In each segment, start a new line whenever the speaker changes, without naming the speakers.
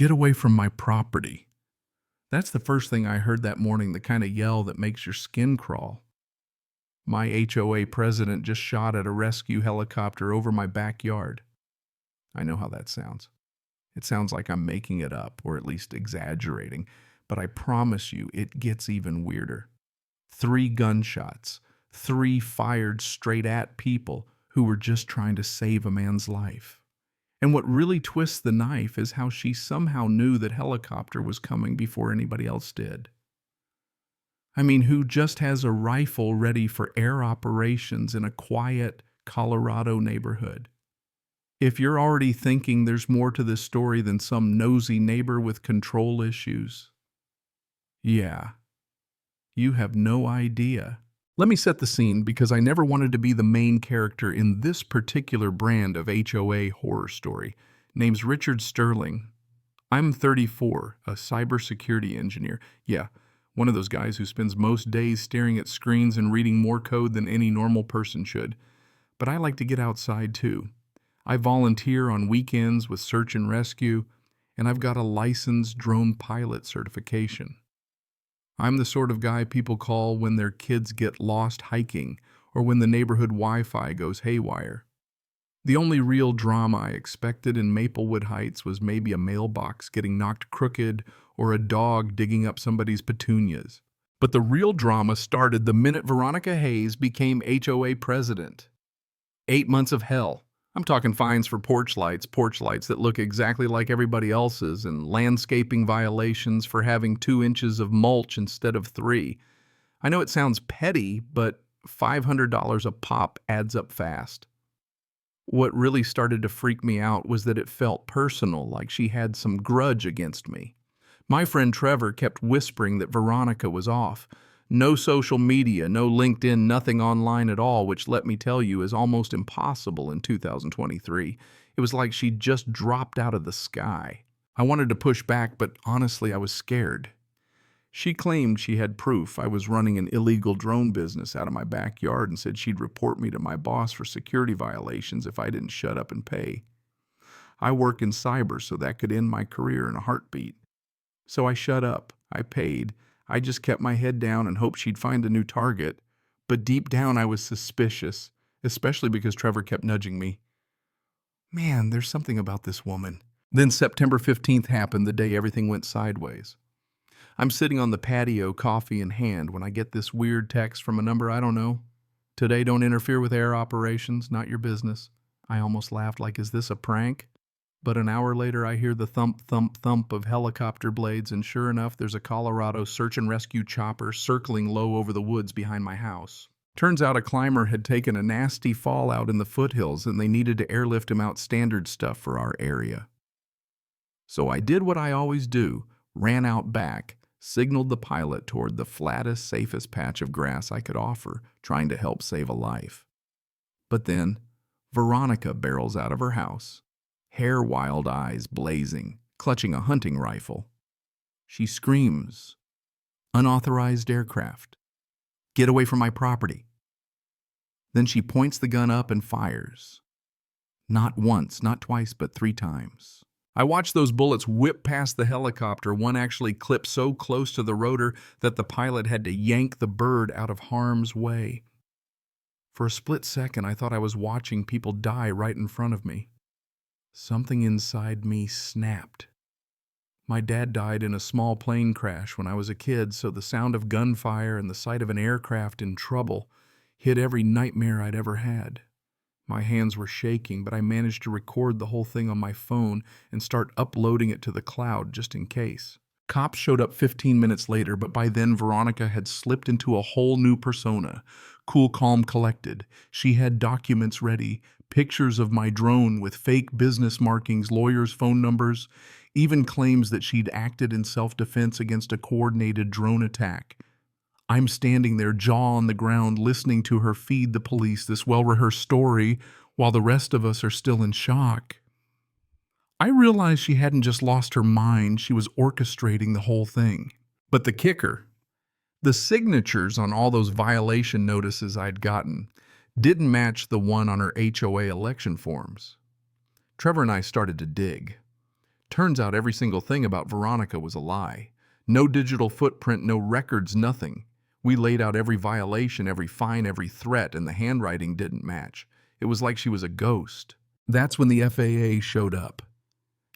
Get away from my property. That's the first thing I heard that morning, the kind of yell that makes your skin crawl. My HOA president just shot at a rescue helicopter over my backyard. I know how that sounds. It sounds like I'm making it up, or at least exaggerating, but I promise you it gets even weirder. 3 gunshots, 3 fired straight at people who were just trying to save a man's life. And what really twists the knife is how she somehow knew that helicopter was coming before anybody else did. I mean, who just has a rifle ready for air operations in a quiet Colorado neighborhood? If you're already thinking there's more to this story than some nosy neighbor with control issues, yeah, you have no idea. Let me set the scene because I never wanted to be the main character in this particular brand of HOA horror story. Name's Richard Sterling. I'm 34, a cybersecurity engineer. Yeah, one of those guys who spends most days staring at screens and reading more code than any normal person should. But I like to get outside too. I volunteer on weekends with search and rescue, and I've got a licensed drone pilot certification. I'm the sort of guy people call when their kids get lost hiking or when the neighborhood Wi-Fi goes haywire. The only real drama I expected in Maplewood Heights was maybe a mailbox getting knocked crooked or a dog digging up somebody's petunias. But the real drama started the minute Veronica Hayes became HOA president. 8 months of hell. I'm talking fines for porch lights that look exactly like everybody else's, and landscaping violations for having 2 inches of mulch instead of 3. I know it sounds petty, but $500 a pop adds up fast. What really started to freak me out was that it felt personal, like she had some grudge against me. My friend Trevor kept whispering that Veronica was off. No social media, no LinkedIn, nothing online at all, which let me tell you is almost impossible in 2023. It was like she just dropped out of the sky. I wanted to push back, but honestly I was scared. She claimed she had proof I was running an illegal drone business out of my backyard and said she'd report me to my boss for security violations if I didn't shut up and pay. I work in cyber, so that could end my career in a heartbeat. So I shut up, I paid. I just kept my head down and hoped she'd find a new target. But deep down I was suspicious, especially because Trevor kept nudging me. Man, there's something about this woman. Then September 15th happened, the day everything went sideways. I'm sitting on the patio, coffee in hand, when I get this weird text from a number I don't know. Today don't interfere with air operations, not your business. I almost laughed like, is this a prank? But an hour later, I hear the thump, thump, thump of helicopter blades, and sure enough, there's a Colorado search and rescue chopper circling low over the woods behind my house. Turns out a climber had taken a nasty fall out in the foothills, and they needed to airlift him out standard stuff for our area. So I did what I always do, ran out back, signaled the pilot toward the flattest, safest patch of grass I could offer, trying to help save a life. But then, Veronica barrels out of her house. Hair wild eyes blazing, clutching a hunting rifle. She screams, "Unauthorized aircraft. Get away from my property." Then she points the gun up and fires. Not once, not twice, but 3 times. I watched those bullets whip past the helicopter. One actually clipped so close to the rotor that the pilot had to yank the bird out of harm's way. For a split second, I thought I was watching people die right in front of me. Something inside me snapped. My dad died in a small plane crash when I was a kid, so the sound of gunfire and the sight of an aircraft in trouble hid every nightmare I'd ever had. My hands were shaking, but I managed to record the whole thing on my phone and start uploading it to the cloud just in case. Cops showed up 15 minutes later, but by then Veronica had slipped into a whole new persona. Cool, calm, collected. She had documents ready, pictures of my drone with fake business markings, lawyers' phone numbers, even claims that she'd acted in self-defense against a coordinated drone attack. I'm standing there, jaw on the ground, listening to her feed the police this well-rehearsed story while the rest of us are still in shock. I realized she hadn't just lost her mind, she was orchestrating the whole thing. But the kicker, the signatures on all those violation notices I'd gotten didn't match the one on her HOA election forms. Trevor and I started to dig. Turns out every single thing about Veronica was a lie. No digital footprint, no records, nothing. We laid out every violation, every fine, every threat, and the handwriting didn't match. It was like she was a ghost. That's when the FAA showed up.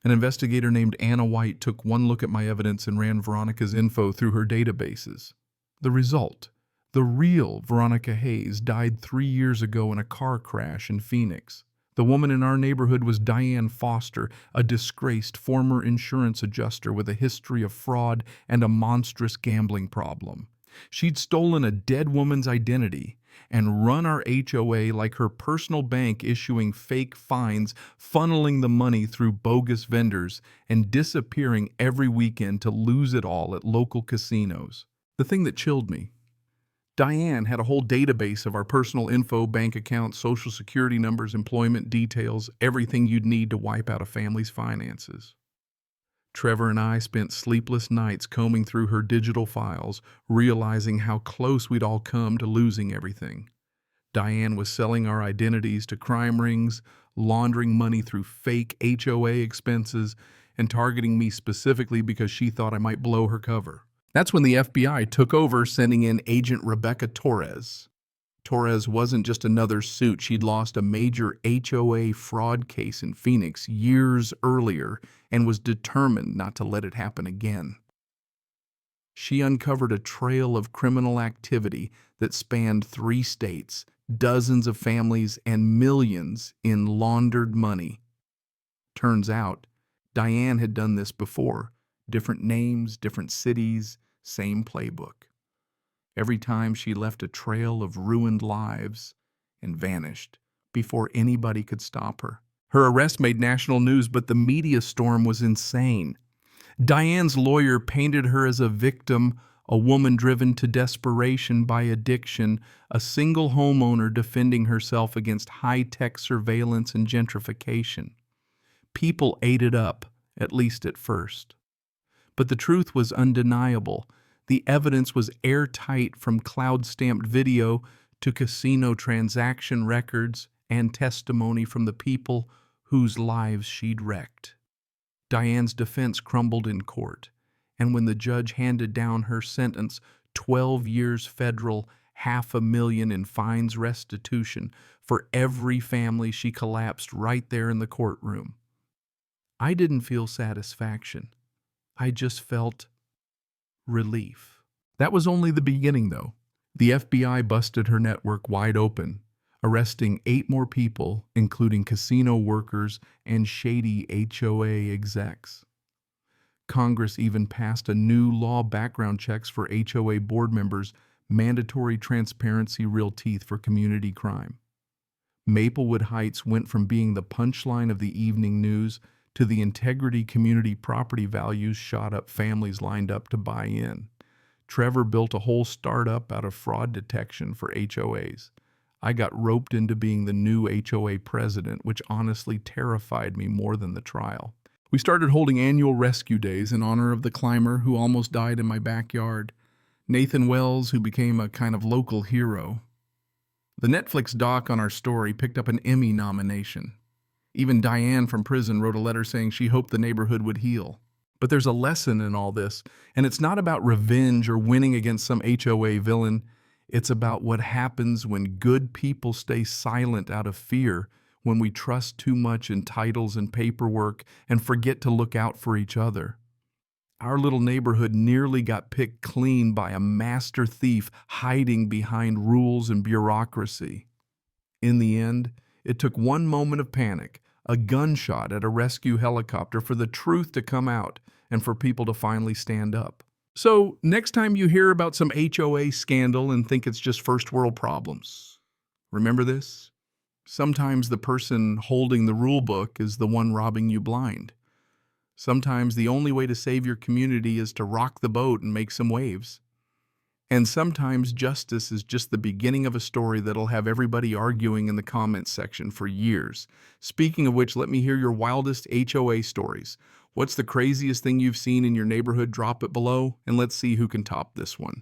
An investigator named Anna White took one look at my evidence and ran Veronica's info through her databases. The result: the real Veronica Hayes died 3 years ago in a car crash in Phoenix. The woman in our neighborhood was Diane Foster, a disgraced former insurance adjuster with a history of fraud and a monstrous gambling problem. She'd stolen a dead woman's identity and run our HOA like her personal bank, issuing fake fines, funneling the money through bogus vendors, and disappearing every weekend to lose it all at local casinos. The thing that chilled me: Diane had a whole database of our personal info, bank accounts, social security numbers, employment details, everything you'd need to wipe out a family's finances. Trevor and I spent sleepless nights combing through her digital files, realizing how close we'd all come to losing everything. Diane was selling our identities to crime rings, laundering money through fake HOA expenses, and targeting me specifically because she thought I might blow her cover. That's when the FBI took over, sending in Agent Rebecca Torres. Torres wasn't just another suit. She'd lost a major HOA fraud case in Phoenix years earlier and was determined not to let it happen again. She uncovered a trail of criminal activity that spanned 3 states, dozens of families, and millions in laundered money. Turns out, Diane had done this before. Different names, different cities, same playbook. Every time she left a trail of ruined lives and vanished before anybody could stop her. Her arrest made national news, but the media storm was insane. Diane's lawyer painted her as a victim, a woman driven to desperation by addiction, a single homeowner defending herself against high-tech surveillance and gentrification. People ate it up, at least at first. But the truth was undeniable. The evidence was airtight, from cloud-stamped video to casino transaction records and testimony from the people whose lives she'd wrecked. Diane's defense crumbled in court, and when the judge handed down her sentence, 12 years federal, $500,000 in fines, restitution for every family, she collapsed right there in the courtroom. I didn't feel satisfaction. I just felt relief. That was only the beginning, though. The FBI busted her network wide open, arresting 8 more people, including casino workers and shady HOA execs. Congress even passed a new law: background checks for HOA board members, mandatory transparency, real teeth for community crime. Maplewood Heights went from being the punchline of the evening news to the integrity community property values shot up, families lined up to buy in. Trevor built a whole startup out of fraud detection for HOAs. I got roped into being the new HOA president, which honestly terrified me more than the trial. We started holding annual rescue days in honor of the climber who almost died in my backyard, Nathan Wells, who became a kind of local hero. The Netflix doc on our story picked up an Emmy nomination. Even Diane from prison wrote a letter saying she hoped the neighborhood would heal. But there's a lesson in all this, and it's not about revenge or winning against some HOA villain. It's about what happens when good people stay silent out of fear, when we trust too much in titles and paperwork and forget to look out for each other. Our little neighborhood nearly got picked clean by a master thief hiding behind rules and bureaucracy. In the end, it took one moment of panic, a gunshot at a rescue helicopter, for the truth to come out and for people to finally stand up. So, next time you hear about some HOA scandal and think it's just first world problems, remember this: sometimes the person holding the rule book is the one robbing you blind. Sometimes the only way to save your community is to rock the boat and make some waves. And sometimes justice is just the beginning of a story that'll have everybody arguing in the comments section for years. Speaking of which, let me hear your wildest HOA stories. What's the craziest thing you've seen in your neighborhood? Drop it below, and let's see who can top this one.